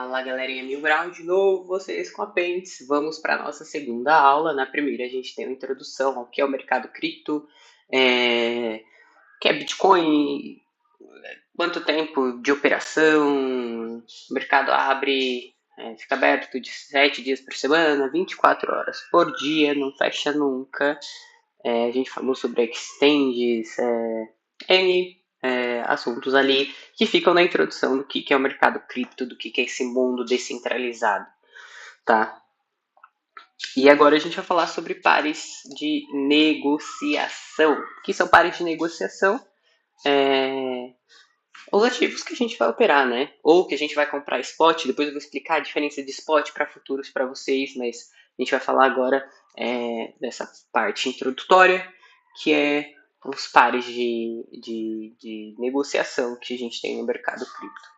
Fala galerinha Mil Grau, de novo vocês com a Pentes. Vamos para a nossa segunda aula. Na primeira a gente tem uma introdução ao que é o mercado cripto, que é Bitcoin, quanto tempo de operação, o mercado abre, fica aberto de 7 dias por semana, 24 horas por dia, não fecha nunca. A gente falou sobre exchanges, N assuntos ali que ficam na introdução do que é o mercado cripto, do que é esse mundo descentralizado, tá? E agora a gente vai falar sobre pares de negociação. O que são pares de negociação? Os ativos que a gente vai operar, né? Ou que a gente vai comprar spot. Depois eu vou explicar a diferença de spot para futuros para vocês, mas a gente vai falar agora dessa parte introdutória, que é os pares de negociação que a gente tem no mercado cripto.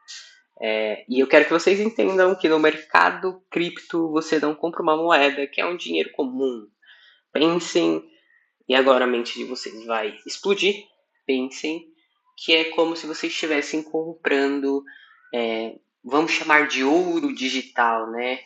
E eu quero que vocês entendam que no mercado cripto você não compra uma moeda que é um dinheiro comum. Pensem, e agora a mente de vocês vai explodir, pensem que é como se vocês estivessem comprando, vamos chamar de ouro digital, né?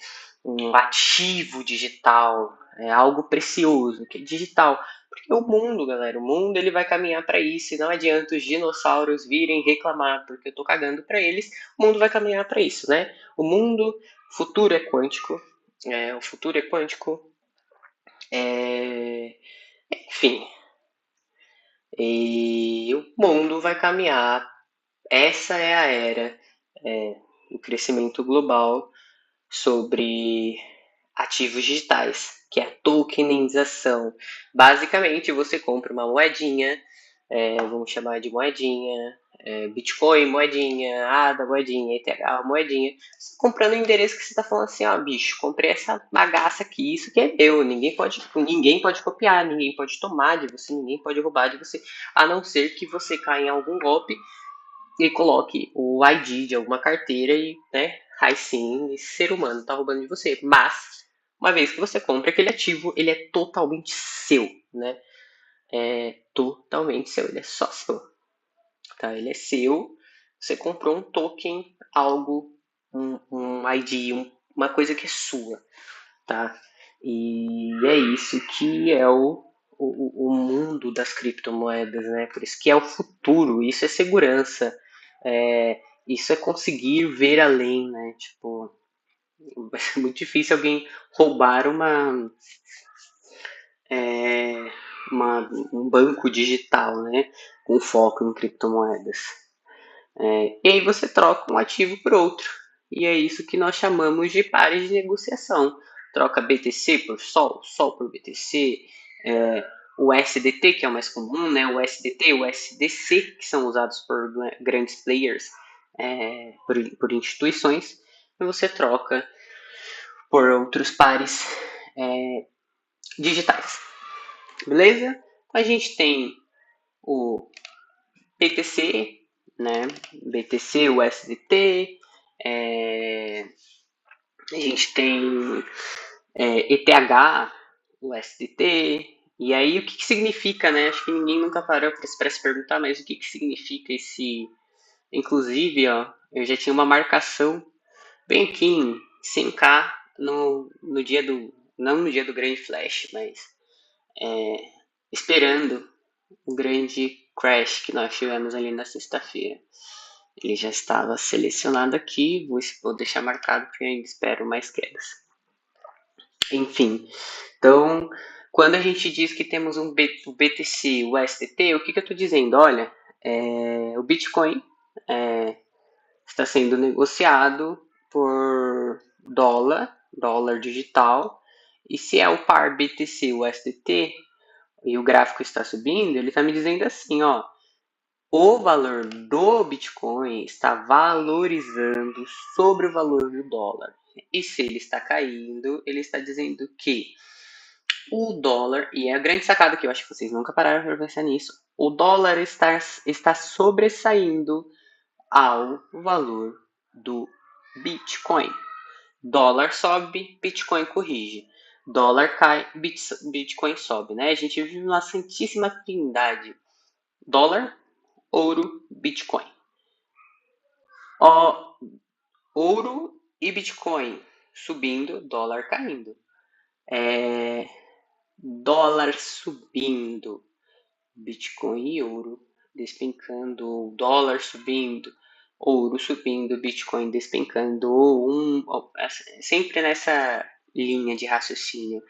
Um ativo digital, algo precioso, que é digital. Porque o mundo, galera, o mundo ele vai caminhar para isso e não adianta os dinossauros virem reclamar porque eu tô cagando para eles, o mundo vai caminhar para isso, né? O mundo, futuro é quântico, o futuro é quântico, enfim, e o mundo vai caminhar. Essa é a era do crescimento global sobre ativos digitais, que é a tokenização. Basicamente, você compra uma moedinha, vamos chamar de moedinha, Bitcoin, moedinha, ADA, moedinha, ETH, moedinha. Você comprando o endereço que você está falando assim, bicho, comprei essa bagaça aqui, isso que é meu, ninguém pode copiar, ninguém pode tomar de você, ninguém pode roubar de você, a não ser que você caia em algum golpe e coloque o ID de alguma carteira e, né, aí sim, esse ser humano está roubando de você. Mas, uma vez que você compra aquele ativo, ele é totalmente seu, né? É totalmente seu, ele é só seu. Tá? Ele é seu, você comprou um token, algo, um ID, uma coisa que é sua, tá? E é isso que é o mundo das criptomoedas, né? Por isso que é o futuro, isso é segurança, isso é conseguir ver além, né? Tipo, vai ser muito difícil alguém roubar um banco digital, né? Com foco em criptomoedas. E aí você troca um ativo por outro. E é isso que nós chamamos de pares de negociação. Troca BTC por Sol, Sol por BTC, o SDT, que é o mais comum, né? O SDT, o SDC, que são usados por grandes players, por instituições, e você troca por outros pares digitais. Beleza? A gente tem o BTC, né? BTC, o SDT, a gente tem ETH, o SDT, e aí o que significa, né? Acho que ninguém nunca parou para se perguntar, mas o que significa esse... Inclusive, eu já tinha uma marcação bem aqui em 100k no dia do... Não no dia do grande flash, mas esperando o grande crash que nós tivemos ali na sexta-feira. Ele já estava selecionado aqui, vou deixar marcado porque eu ainda espero mais quedas. Enfim, então, quando a gente diz que temos o BTC, o STT, o que eu estou dizendo? Olha, o Bitcoin está sendo negociado por dólar digital, e se é o par BTC, o STT, e o gráfico está subindo, ele está me dizendo assim, o valor do Bitcoin está valorizando sobre o valor do dólar. E se ele está caindo, ele está dizendo que o dólar, e é a grande sacada que eu acho que vocês nunca pararam para pensar nisso, o dólar está sobressaindo ao valor do Bitcoin. Dólar sobe, Bitcoin corrige. Dólar cai, Bitcoin sobe, né? A gente vive uma santíssima trindade. Dólar, ouro, Bitcoin. Ouro E Bitcoin subindo, dólar caindo. Dólar subindo, Bitcoin e ouro despencando, dólar subindo, ouro subindo, Bitcoin despencando, sempre nessa linha de raciocínio,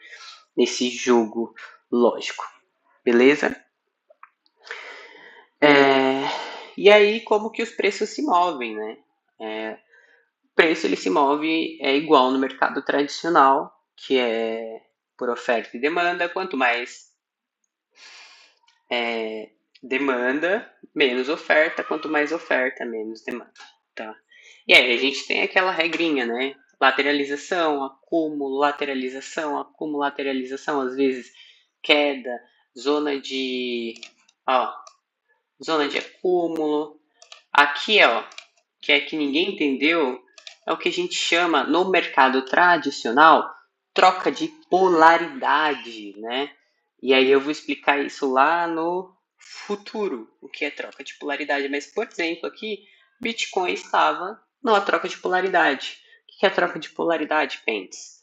nesse jogo lógico, beleza? E aí como que os preços se movem, né? O preço ele se move igual no mercado tradicional, que é por oferta e demanda. Quanto mais demanda, menos oferta. Quanto mais oferta, menos demanda. Tá? E aí a gente tem aquela regrinha, né? Lateralização, acúmulo, lateralização, acúmulo, lateralização. Às vezes queda, zona de acúmulo. Aqui, ó, que é que ninguém entendeu, é o que a gente chama no mercado tradicional troca de polaridade, né? E aí eu vou explicar isso lá no futuro, o que é troca de polaridade. Mas, por exemplo, aqui, Bitcoin estava numa troca de polaridade. O que é troca de polaridade, Pentes?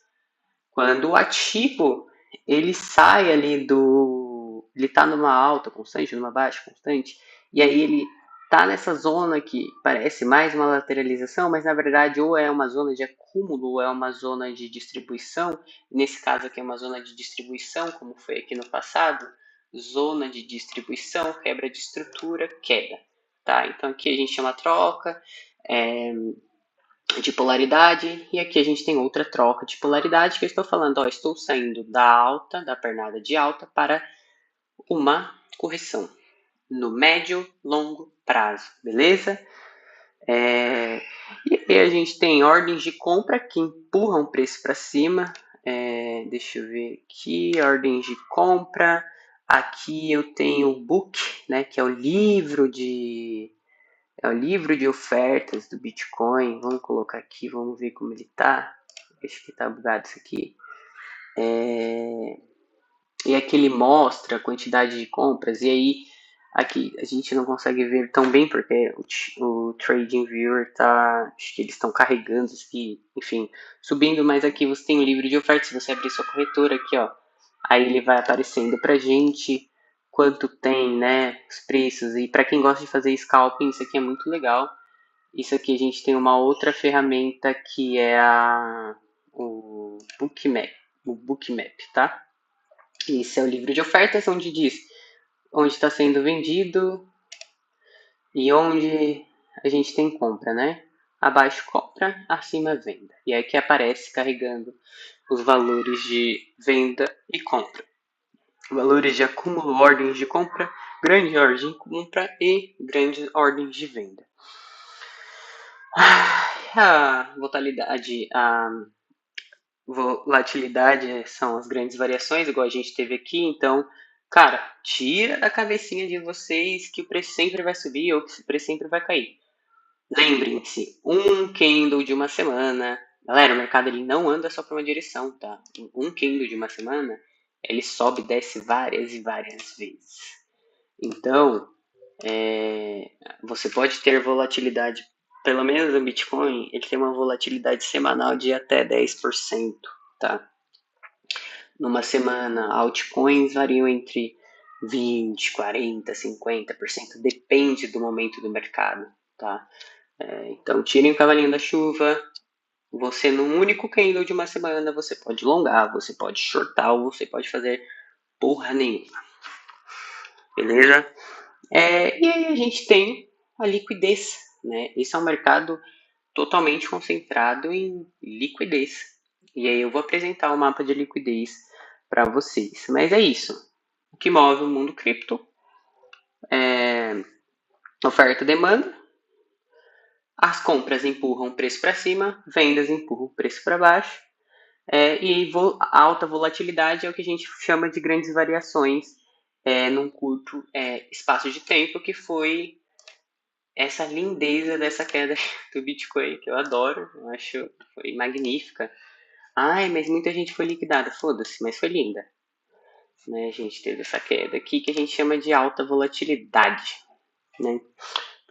Quando o ativo ele sai ali do. Ele está numa alta constante, numa baixa constante, e aí ele tá nessa zona que parece mais uma lateralização, mas na verdade ou é uma zona de acúmulo ou é uma zona de distribuição. Nesse caso aqui é uma zona de distribuição, como foi aqui no passado. Zona de distribuição, quebra de estrutura, queda. Tá? Então aqui a gente chama troca de polaridade, e aqui a gente tem outra troca de polaridade que eu estou falando, ó, estou saindo da alta, da pernada de alta, para uma correção no médio, longo prazo, beleza? E aí a gente tem ordens de compra que empurram o preço para cima. Deixa eu ver aqui, ordens de compra. Aqui eu tenho o book, né, que é o livro de ofertas do Bitcoin. Vamos colocar aqui, vamos ver como ele tá. Acho que tá bugado isso aqui. E aqui ele mostra a quantidade de compras. E aí aqui a gente não consegue ver tão bem porque o Trading Viewer tá. Acho que eles estão carregando aqui, enfim, subindo. Mas aqui você tem o livro de ofertas. Se você abrir sua corretora aqui, ó, aí ele vai aparecendo pra gente quanto tem, né, os preços. E para quem gosta de fazer scalping, isso aqui é muito legal. Isso aqui a gente tem uma outra ferramenta que é o Bookmap, tá? Esse é o livro de ofertas onde diz onde está sendo vendido e onde a gente tem compra, né? Abaixo compra, acima venda. E aí que aparece carregando os valores de venda e compra. Valores de acúmulo, ordens de compra, grande ordem de compra e grandes ordens de venda. A volatilidade são as grandes variações, igual a gente teve aqui. Então, cara, tira da cabecinha de vocês que o preço sempre vai subir ou que o preço sempre vai cair. Lembrem-se, um candle de uma semana. Galera, o mercado ele não anda só para uma direção, tá? Um candle de uma semana, ele sobe e desce várias e várias vezes. Então, você pode ter volatilidade, pelo menos o Bitcoin, ele tem uma volatilidade semanal de até 10%, tá? Numa semana, altcoins variam entre 20, 40, 50%, depende do momento do mercado, tá? Então, tirem o cavalinho da chuva. Você, num único candle de uma semana, você pode longar, você pode shortar ou você pode fazer porra nenhuma. Beleza? E aí a gente tem a liquidez, né? Esse é um mercado totalmente concentrado em liquidez. E aí eu vou apresentar o mapa de liquidez para vocês. Mas é isso. O que move o mundo cripto é oferta e demanda. As compras empurram o preço para cima, vendas empurram o preço para baixo. E alta volatilidade é o que a gente chama de grandes variações num curto espaço de tempo, que foi essa lindeza dessa queda do Bitcoin, que eu adoro, eu acho que foi magnífica. Ai, mas muita gente foi liquidada, foda-se, mas foi linda. Né? A gente teve essa queda aqui que a gente chama de alta volatilidade, né?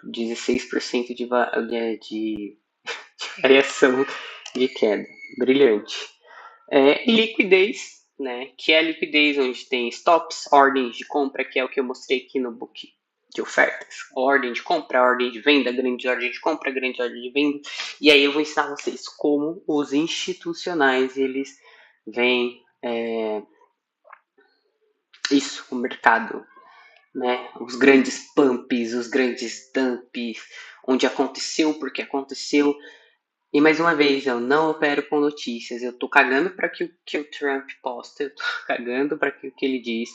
16% de variação de queda. Brilhante. E liquidez, né, que é a liquidez onde tem stops, ordens de compra, que é o que eu mostrei aqui no book de ofertas. Ordem de compra, ordem de venda, grande ordem de compra, grande ordem de venda. E aí eu vou ensinar vocês como os institucionais, eles veem isso, o mercado, né? Os grandes pumps, os grandes dumps, onde aconteceu, porque aconteceu. E mais uma vez, eu não opero com notícias. Eu tô cagando para que o Trump posta, eu tô cagando para que o que ele diz.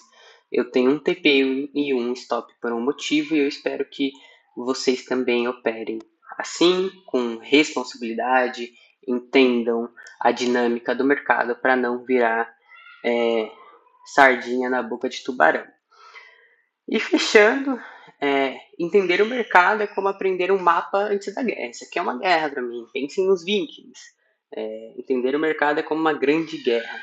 Eu tenho um TP e um stop por um motivo e eu espero que vocês também operem assim, com responsabilidade, entendam a dinâmica do mercado para não virar sardinha na boca de tubarão. E fechando, entender o mercado é como aprender um mapa antes da guerra. Isso aqui é uma guerra para mim. Pensem nos Vikings. Entender o mercado é como uma grande guerra.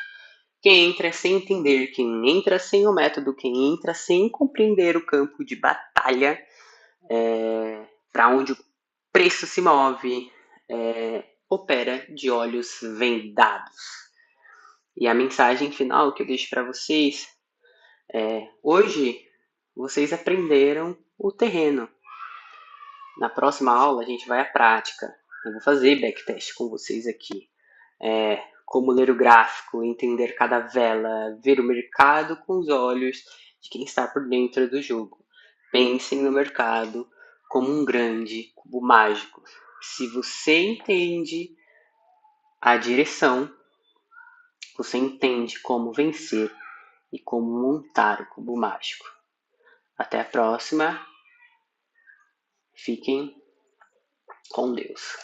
Quem entra sem entender, quem entra sem o método, quem entra sem compreender o campo de batalha, para onde o preço se move, opera de olhos vendados. E a mensagem final que eu deixo para vocês hoje vocês aprenderam o terreno. Na próxima aula a gente vai à prática. Eu vou fazer backtest com vocês aqui. Como ler o gráfico, entender cada vela, ver o mercado com os olhos de quem está por dentro do jogo. Pensem no mercado como um grande cubo mágico. Se você entende a direção, você entende como vencer e como montar o cubo mágico. Até a próxima. Fiquem com Deus.